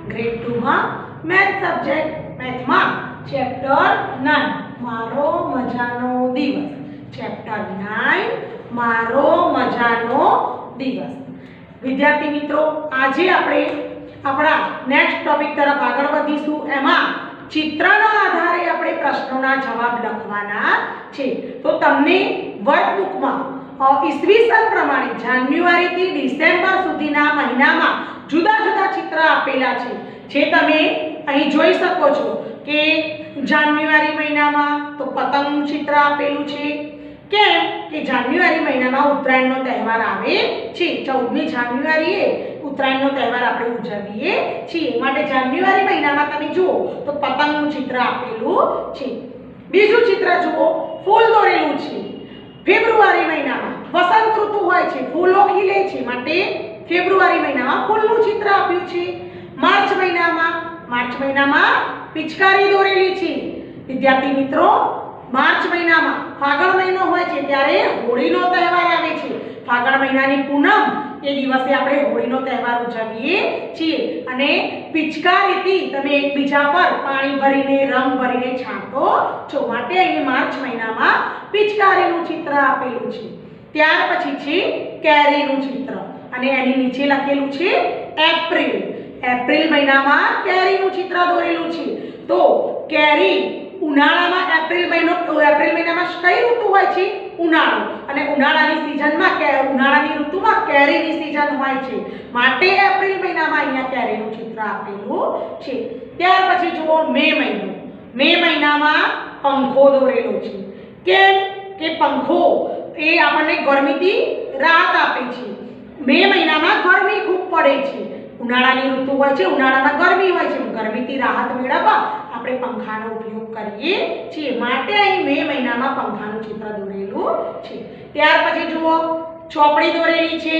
Grade 2 માં math subject મેથમાં chapter 9 મારો મજાનો દિવસ. ચેપ્ટર 9 મારો મજાનો દિવસ. વિદ્યાર્થી મિત્રો, આજે આપણે આપણા નેક્સ્ટ ટોપિક તરફ આગળ વધીશું. એમાં ચિત્રના આધારે આપણે પ્રશ્નોના જવાબ લખવાના છે. તો તમને વર્કબુકમાં ઈસવીસન પ્રમાણે જાન્યુઆરીથી ડિસેમ્બર સુધીના મહિનામાં જુદા જુદા ચિત્ર આપેલા છે. જે તમે અહીં જોઈ શકો છો કે જાન્યુઆરી મહિનામાં તો પતંગનું ચિત્ર આપેલું છે. કેમ કે જાન્યુઆરી મહિનામાં ઉત્તરાયણનો તહેવાર આવે છે. 14મી જાન્યુઆરીએ ઉત્તરાયણનો તહેવાર આપણે ઉજવીએ છીએ. માટે જાન્યુઆરી મહિનામાં તમે જુઓ તો પતંગનું ચિત્ર આપેલું છે. બીજું ચિત્ર જુઓ, ફૂલ દોરેલું છે. ફેબ્રુઆરી મહિનામાં વસંત ઋતુ હોય છે, ફૂલો ખીલે છે, માટે ફેબ્રુઆરી મહિનામાં ફૂલનું ચિત્ર આપ્યું છે. માર્ચ મહિનામાં પિચકારી દોરેલી છે. વિદ્યાર્થી મિત્રો, માર્ચ મહિનામાં ફાગણ મહિનો હોય છે ત્યારે હોળીનો તહેવાર આવે છે. ફાગણ મહિનાની પૂનમ એ દિવસે આપણે હોળીનો તહેવાર ઉજવીએ છીએ. અને પિચકારીથી તમે એકબીજા પર પાણી ભરીને રંગ ભરીને છાંટો છો. માટે અહીં માર્ચ મહિનામાં પિચકારીનું ચિત્ર આપેલું છે. ત્યાર પછી છે કેરીનું ચિત્ર અને એની નીચે લખેલું છે એપ્રિલ. એપ્રિલ મહિનામાં કેરીનું ચિત્ર દોરેલું છે. તો કેરી ઉનાળામાં એપ્રિલ મહિનામાં કઈ ઋતુ હોય છે? ઉનાળો. અને ઉનાળાની ઋતુમાં કેરીની સીઝન હોય છે. માટે એપ્રિલ મહિનામાં અહીંયા કેરીનું ચિત્ર આપેલું છે. ત્યાર પછી જુઓ મે મહિનો. મે મહિનામાં પંખો દોરેલો છે. કેમ કે પંખો એ આપણને ગરમીથી રાહત આપે છે. મે મહિનામાં ગરમી ખૂબ પડે છે. ઉનાળાની ઋતુ હોય છે, ઉનાળામાં ગરમી હોય છે. ગરમીથી રાહત મેળવવા આપણે પંખાનો ઉપયોગ કરીએ છીએ. માટે અહીં મે મહિનામાં પંખાનું ચિત્ર દોરેલું છે. ત્યાર પછી જુઓ ચોપડી દોરેલી છે.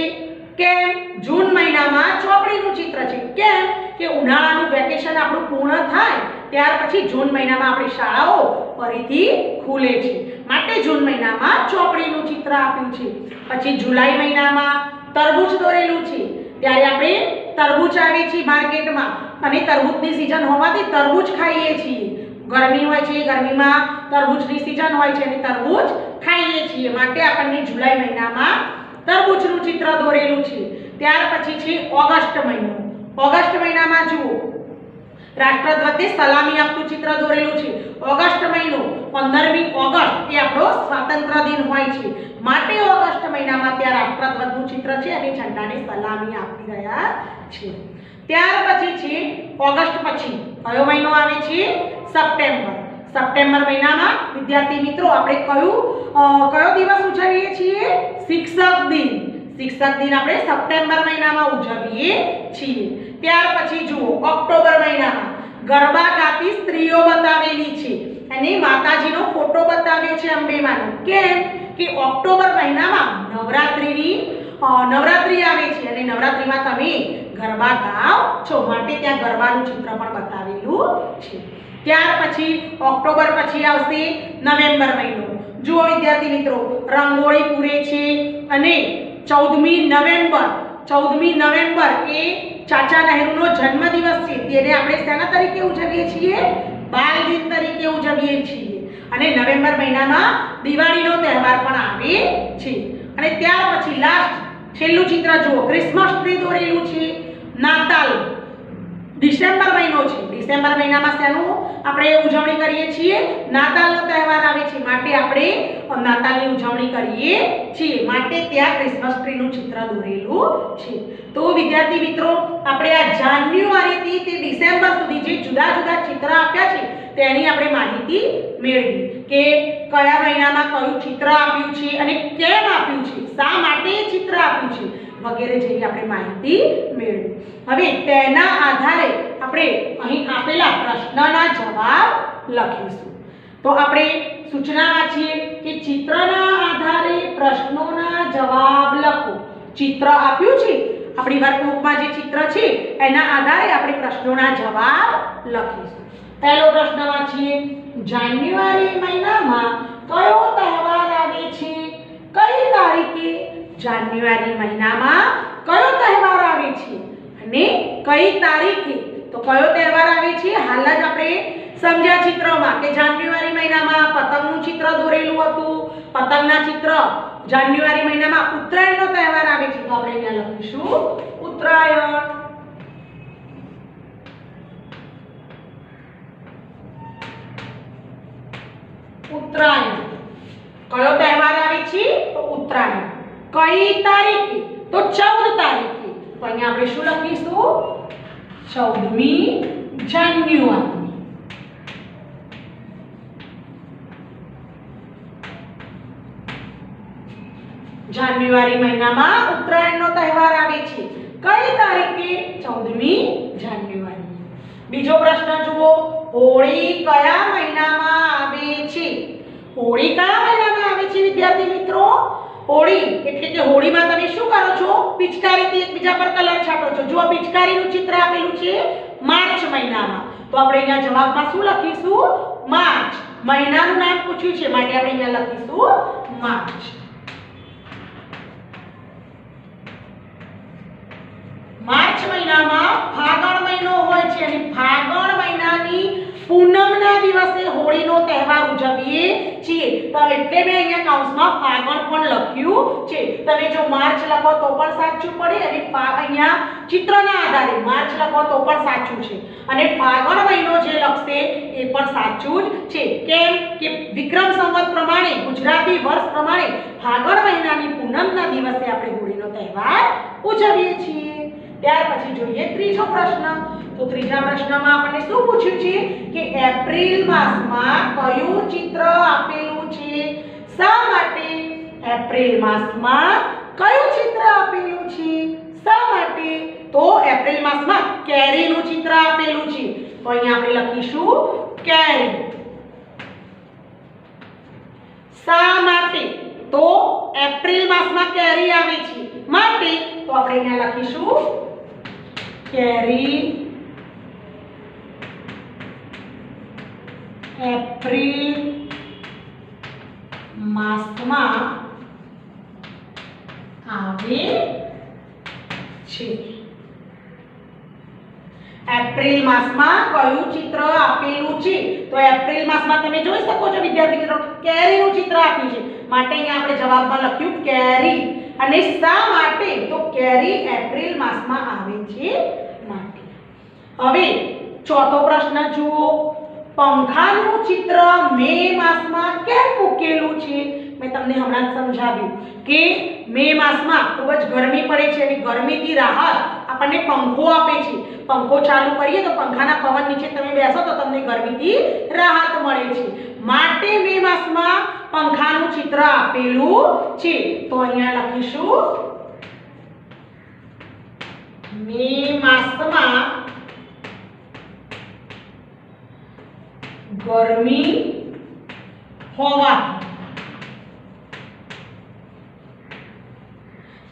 કેમ? જૂન મહિનામાં ચોપડીનું ચિત્ર છે. કેમ કે ઉનાળાનું વેકેશન આપણું પૂર્ણ થાય ત્યાર પછી જૂન મહિનામાં આપણી શાળાઓ ફરીથી ખુલે છે. માટે જૂન મહિનામાં ચોપડીનું ચિત્ર આપ્યું છે. પછી જુલાઈ મહિનામાં તરબૂચ દોરેલું છે. ત્યારે આપણે તરબૂચ આવે છે માર્કેટમાં અને તરબૂચની સીઝન હોવાથી તરબૂચ ખાઈએ છીએ. ગરમી હોય છે, ગરમીમાં તરબૂચની સીઝન હોય છે અને તરબૂચ ખાઈએ છીએ. માટે આપણને જુલાઈ મહિનામાં તરબૂચનું ચિત્ર દોરેલું છે. ત્યાર પછી છે ઓગસ્ટ મહિનો. ઓગસ્ટ મહિનામાં જુઓ રાષ્ટ્રધ્વજને સલામી આપતું ચિત્ર દોરેલું છે. ઓગસ્ટ મહિનો 15મી ઓગસ્ટ એ આપણો સ્વાતંત્ર્ય દિન હોય છે. માટે ઓગસ્ટ મહિનામાં ત્યાં રાષ્ટ્રધ્વજનું ચિત્ર છે અને ઝંડાને સલામી આપી રહ્યા છે. ત્યાર પછી છે ઓગસ્ટ પછી કયો મહિનો આવે છે? સપ્ટેમ્બર. સપ્ટેમ્બર મહિનામાં વિદ્યાર્થી મિત્રો આપણે કયો દિવસ ઉજવીએ છીએ? શિક્ષક દિન. શિક્ષક દિન આપણે સપ્ટેમ્બર મહિનામાં ઉજવીએ છીએ. ત્યાર પછી જુઓ ઓક્ટોબર મહિનામાં ગરબા ગાતી સ્ત્રીઓ બતાવેલી છે અને માતાજીનો ફોટો બતાવ્યો છે અંબેમાનો. કેમ કે ઓક્ટોબર મહિનામાં નવરાત્રી આવે છે અને નવરાત્રીમાં તમે ગરબા ગાઓ છો. માટે ત્યાં ગરબાનું ચિત્ર પણ બતાવેલું છે. ત્યાર પછી ઓક્ટોબર પછી આવશે નવેમ્બર મહિનો. જુઓ વિદ્યાર્થી મિત્રો, રંગોળી પૂરે છે અને 14મી નવેમ્બર એ ચાચા નહેરુનો જન્મદિવસ છે. તેને આપણે શેના તરીકે ઉજવીએ છીએ? બાલ દિન તરીકે ઉજવીએ છીએ. અને નવેમ્બર મહિનામાં દિવાળીનો તહેવાર પણ આવે છે. અને ત્યાર પછી છેલ્લું ચિત્ર જુઓ, ક્રિસમસ ટ્રી દોરેલું છે. નાતાલ ડિસેમ્બર મહિનો છે. ડિસેમ્બર મહિનામાં શેનું આપણે ઉજવણી કરીએ છીએ? નાતાલનો તહેવાર આવે છે. માટે આપણે નાતાલની ઉજવણી કરીએ છીએ. માટે ત્યાં ક્રિસમસ ટ્રીનું ચિત્ર દોરેલું છે. તો વિદ્યાર્થી મિત્રો, આપણે આ જાન્યુઆરીથી તે ડિસેમ્બર સુધી જે જુદા જુદા ચિત્ર આપ્યા છે તેની આપણે માહિતી મેળવી કે કયા મહિનામાં કયું ચિત્ર આપ્યું છે અને કેમ આપ્યું છે, શા માટે એ ચિત્ર આપ્યું છે વગેરે જેવી આપણે માહિતી મેળવી. હવે તેના આધારે આપણે અહીં આપેલા પ્રશ્નના જવાબ લખીશું. તો આપણે સૂચના વાંચીએ કે ચિત્રના આધારે પ્રશ્નોના જવાબ લખો. ચિત્ર આપ્યું છે આપણી વર્કબુકમાં, જે ચિત્ર છે એના આધારે આપણે પ્રશ્નોના જવાબ લખીશું. પહેલો પ્રશ્ન વાંચીએ. જાન્યુઆરી મહિનામાં કયો તહેવાર આવે છે? કઈ તારીખે? જાન્યુઆરી મહિનામાં કયો તહેવાર આવે છે અને કઈ તારીખે? તો કયો તહેવાર આવે છે? હાલ જ આપણે સમજ્યા ચિત્રમાં કે જાન્યુઆરી મહિનામાં પતંગનું ચિત્ર દોરેલું હતું. પતંગના ચિત્ર જાન્યુઆરી મહિનામાં ઉત્તરાયણનો તહેવાર આવે છે. તો આપણે અહીંયા લખીશું ઉત્તરાયણ. ઉત્તરાયણ કયો તહેવાર આવે છે? તો ઉત્તરાયણ. કઈ તારીખે? તો 14 તારીખે. તો અહીંયા આપણે શું લખીશું? 14મી જાન્યુઆરી. જાન્યુઆરી મહિનામાં ઉત્તરાયણનો તહેવાર આવે છે. કઈ તારીખે? 14મી જાન્યુઆરી. બીજો પ્રશ્ન જુઓ. હોળી કયા મહિનામાં આવે છે? હોળી કયા મહિનામાં આવે છે વિદ્યાર્થી મિત્રો? હોળી એટલે કે હોળીમાં તમે શું કરો છો? પિચકારીથી એકબીજા પર કલર છાંટો છો. જો પિચકારીનું ચિત્ર આપેલું છે માર્ચ મહિનામાં. તો આપણે અહીંયા જવાબમાં શું લખીશું? માર્ચ. મહિનાનું નામ પૂછ્યું છે માટે આપણે અહીંયા લખીશું માર્ચ. માર્ચ મહિનામાં ફાગણ મહિનો હોય છે અને ફાગણ મહિનાની પૂનમના દિવસે હોળીનો તહેવાર ઉજવીએ છીએ. તો એટલે મેં અહીંયા કૌંસમાં ફાગણ પણ લખ્યું છે. તમે જો માર્ચ લખો તો પણ સાચું પડે અને અહીંયા ચિત્રના આધારે માર્ચ લખો તો પણ સાચું છે અને ફાગણ મહિનો જે લખશે એ પણ સાચું જ છે. કેમ કે વિક્રમ સંવત પ્રમાણે ગુજરાતી વર્ષ પ્રમાણે ફાગણ મહિનાની પૂનમના દિવસે આપણે હોળીનો તહેવાર ઉજવીએ છીએ. ત્યાર પછી જોઈએ ત્રીજો પ્રશ્ન. તો ત્રીજા પ્રશ્નમાં આપણને શું પૂછ્યું છે કે એપ્રિલ માસમાં કયું ચિત્ર આપેલું છે? શા માટે? એપ્રિલ માસમાં કયું ચિત્ર આપેલું છે? શા માટે? તો એપ્રિલ માસમાં કેરીનું ચિત્ર આપેલું છે. તો અહીંયા આપણે લખીશું કેરી. શા માટે? તો એપ્રિલ માસમાં કેરી આવે છે માટે તો આપણે અહીંયા લખીશું કેરી એપ્રિલ માસમાં આવે છે. એપ્રિલ માસમાં કયું ચિત્ર આપેલું છે? તો એપ્રિલ માસમાં તમે જોઈ શકો છો વિદ્યાર્થી મિત્રો કેરીનું ચિત્ર આપ્યું છે માટે અહીંયા આપણે જવાબમાં લખ્યું કેરી. અને શા માટે? તો કેરી એપ્રિલ માસમાં આવે છે માટે. હવે ચોથો પ્રશ્ન જુઓ. પંખાનું ચિત્ર મે માસમાં કેમ મૂકેલું છે? મેં તમને હમણાં જ સમજાવ્યું કે મે માસમાં ખૂબ જ ગરમી પડે છે અને ગરમીથી રાહત આપણને પંખો આપે છે. પંખો ચાલુ કરીએ તો પંખાના પવન નીચે તમે બેસો તો તમને ગરમીથી રાહત મળે છે માટે મે માસમાં પંખાનું ચિત્ર આપેલું છે. તો અહીંયા લખીશું મે માસમાં ગરમી હોવાથી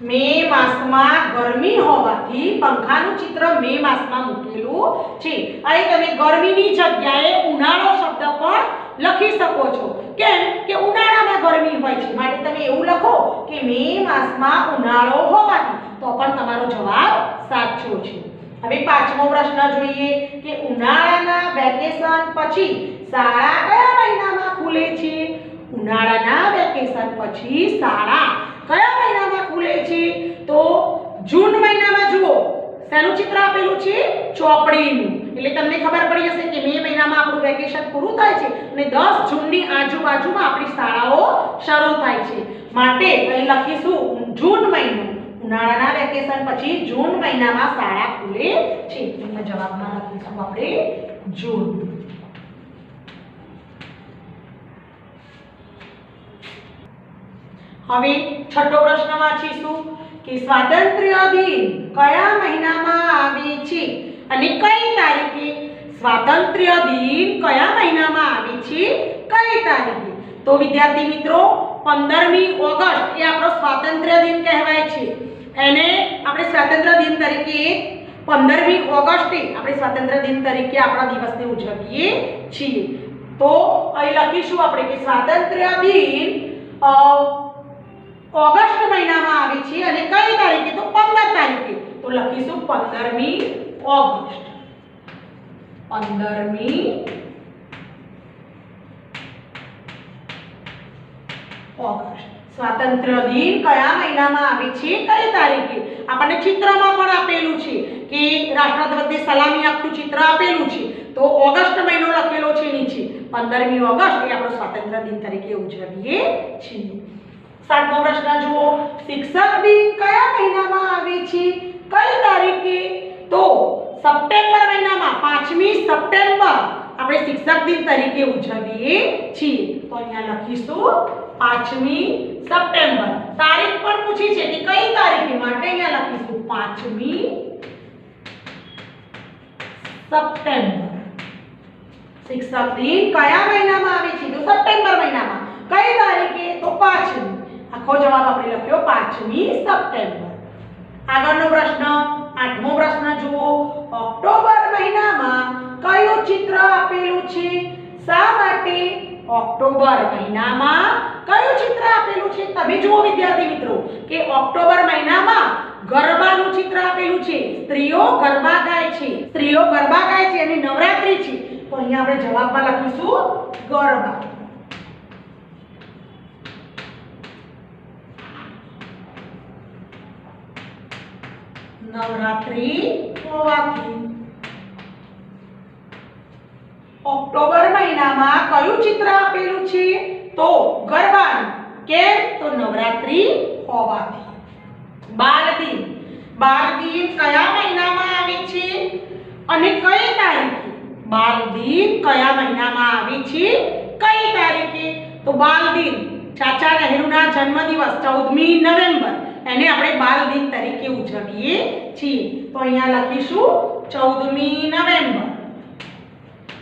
મે માસમાં ગરમી હોવાથી પંખાનું ચિત્ર મે માસમાં મૂકેલું છે. અહીં તમે ગરમીની જગ્યાએ ઉનાળો શબ્દ પણ લખી શકો છો. કેમ કે ઉનાળામાં ગરમી હોય છે માટે તમે એવું લખો કે મે માસમાં ઉનાળો હોવાથી તો પણ તમારો જવાબ સાચો છે. હવે પાંચમો પ્રશ્ન જોઈએ કે ઉનાળાના વેકેશન પછી શાળા કયા મહિનામાં ખુલે છે? ઉનાળાના વેકેશન પછી શાળા કયા મહિનામાં ખુલે છે? તો જૂન મહિનામાં જુઓ શેનું ચિત્ર આપેલું છે? ચોપડીનું. એટલે તમને ખબર પડી જશે કે મે મહિનામાં આપણું વેકેશન પૂરું થાય છે અને 10 જૂનની આજુબાજુમાં આપણી શાળાઓ શરૂ થાય છે માટે અહીં લખીશું જૂન મહિનો. ઉનાળાના વેકેશન પછી જૂન મહિનામાં શાળા ખુલે છે. એના જવાબમાં લખીશું આપણે જૂન. હવે છઠ્ઠો પ્રશ્ન વાંચીશું કે સ્વાતંત્ર્ય દિન કયા મહિનામાં આવે છે અને કઈ તારીખે? સ્વાતંત્ર્ય દિન કયા મહિનામાં આવે છે? કઈ તારીખે? તો વિદ્યાર્થી મિત્રો 15મી ઓગસ્ટ એ આપણો સ્વાતંત્ર્ય દિન કહેવાય છે. એને આપણે સ્વાતંત્ર્ય દિન તરીકે 15મી ઓગસ્ટે આપણે સ્વાતંત્ર્ય દિન તરીકે આપણા દિવસને ઉજવીએ છીએ. તો અહીં લખીશું આપણે કે સ્વાતંત્ર્ય દિન ઓગસ્ટ મહિનામાં આવે છે અને કઈ તારીખે? તો 15 તારીખે. તો લખીશું 15મી ઓગસ્ટ. 15મી ઓગસ્ટ. સ્વાતંત્ર્ય દિન કયા મહિનામાં આવે છે, કઈ તારીખે? આપણને ચિત્રમાં પણ આપેલું છે કે રાષ્ટ્રધ્વજને સલામી આપતું ચિત્ર આપેલું છે, તો ઓગસ્ટ મહિનો લખેલો છે નીચે. 15મી ઓગસ્ટ એ આપણો સ્વાતંત્ર્ય દિન તરીકે ઉજવીએ છીએ. 7મો પ્રશ્ન જુઓ. શિક્ષક દિન કયા મહિનામાં આવે છે, કઈ તારીખે? તો સપ્ટેમ્બર મહિનામાં 5મી સપ્ટેમ્બર આપણે શિક્ષક દિન તરીકે ઉજવીએ છીએ. તો અહીંયા લખીશું 5મી સપ્ટેમ્બર. તારીખ પણ પૂછી છે કે કઈ તારીખે, માટે અહીંયા લખીશું 5મી સપ્ટેમ્બર. શિક્ષક દિન કયા મહિનામાં આવે છે? તો સપ્ટેમ્બર મહિનામાં. કઈ તારીખે? તો 5મી. આખો જવાબ આપણે લખ્યો 5મી સપ્ટેમ્બર. આગળનો પ્રશ્ન 8મો પ્રશ્ન જુઓ. ઓક્ટોબર મહિનામાં કયું ચિત્ર આપેલું છે? શા માટે ઓક્ટોબર મહિનામાં કયું ચિત્ર આપેલું છે? તમે જુઓ વિદ્યાર્થી મિત્રો કે ઓક્ટોબર મહિનામાં ગરબાનું ચિત્ર આપેલું છે. સ્ત્રીઓ ગરબા ગાય છે, સ્ત્રીઓ ગરબા ગાય છે અને નવરાત્રી છે. તો અહીંયા આપણે જવાબમાં લખીશું ગરબા. નવરાત્રી હોવાથી. ઓક્ટોબર મહિનામાં કયું ચિત્ર આપેલું છે? તો ગરબાનું. કેમ? તો નવરાત્રી હોવાથી. બાળ દિન. બાળ દિન કયા મહિનામાં આવે છે અને કઈ તારીખે? બાળ દિન કયા મહિનામાં આવે છે, કઈ તારીખે? તો બાળ દિન ચાચા નહેરુના જન્મદિવસ 14મી નવેમ્બર, એને આપણે બાળ દિન તરીકે ઉજવીએ છીએ. તો અહીંયા લખીશું 14મી નવેમ્બર.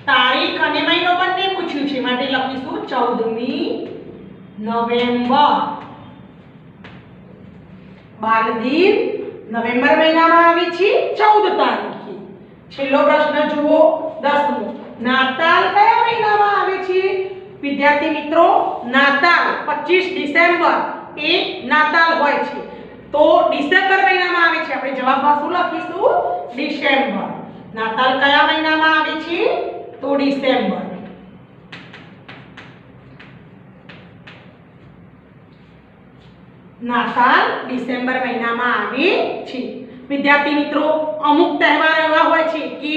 તારીખ અને મહિનો બંને પૂછ્યું છે, માટે લખીશું 14મી નવેમ્બર. બાળ દિન નવેમ્બર મહિનામાં આવે છે 14 તારીખે. છેલ્લો પ્રશ્ન જુઓ 10મો. નાતાલ કયા મહિનામાં આવે છે? વિદ્યાર્થી મિત્રો, નાતાલ 25 ડિસેમ્બર એ નાતાલ હોય છે, તો ડિસેમ્બર મહિનામાં આવે છે. આપણે જવાબમાં શું લખીશું? ડિસેમ્બર. નાતાલ કયા મહિનામાં આવે છે? તો ડિસેમ્બર. નાતાલ ડિસેમ્બર મહિનામાં આવે છે. વિદ્યાર્થી મિત્રો, અમુક તહેવાર એવા હોય છે કે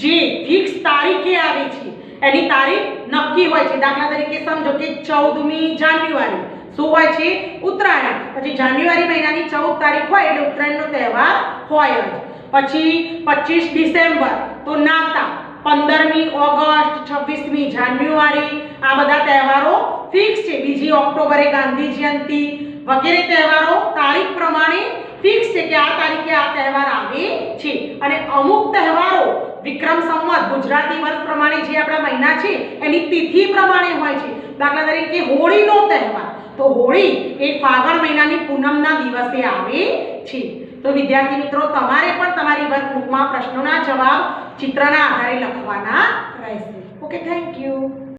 જે ફિક્સ તારીખે આવે છે, એની તારીખ નક્કી હોય છે. દાખલા તરીકે સમજો કે 14મી જાન્યુઆરી શું હોય છે? ઉત્તરાયણ. પછી જાન્યુઆરી મહિનાની 14 તારીખ હોય એટલે ઉત્તરાયણનો તહેવાર હોય જ. પછી 25 ડિસેમ્બર તો નાતાલ. 15મી ઓગસ્ટ, 26મી જાન્યુઆરી, આ બધા તહેવારો ફિક્સ છે. બીજી ઓક્ટોબરે ગાંધી જયંતિ વગેરે તહેવારો તારીખ પ્રમાણે ફિક્સ છે કે આ તારીખે આ તહેવાર આવે છે. અને અમુક તહેવારો વિક્રમ સંવત ગુજરાતી વર્ષ પ્રમાણે જે આપણા મહિના છે એની તિથિ પ્રમાણે હોય છે. દાખલા તરીકે હોળીનો તહેવાર, તો હોળી એ ફાગણ મહિનાની પૂનમના દિવસે આવે છે. તો વિદ્યાર્થી મિત્રો, તમારે પણ તમારી વર્કબુકમાં પ્રશ્નોના જવાબ ચિત્રના આધારે લખવાના રહેશે. Okay, thank you.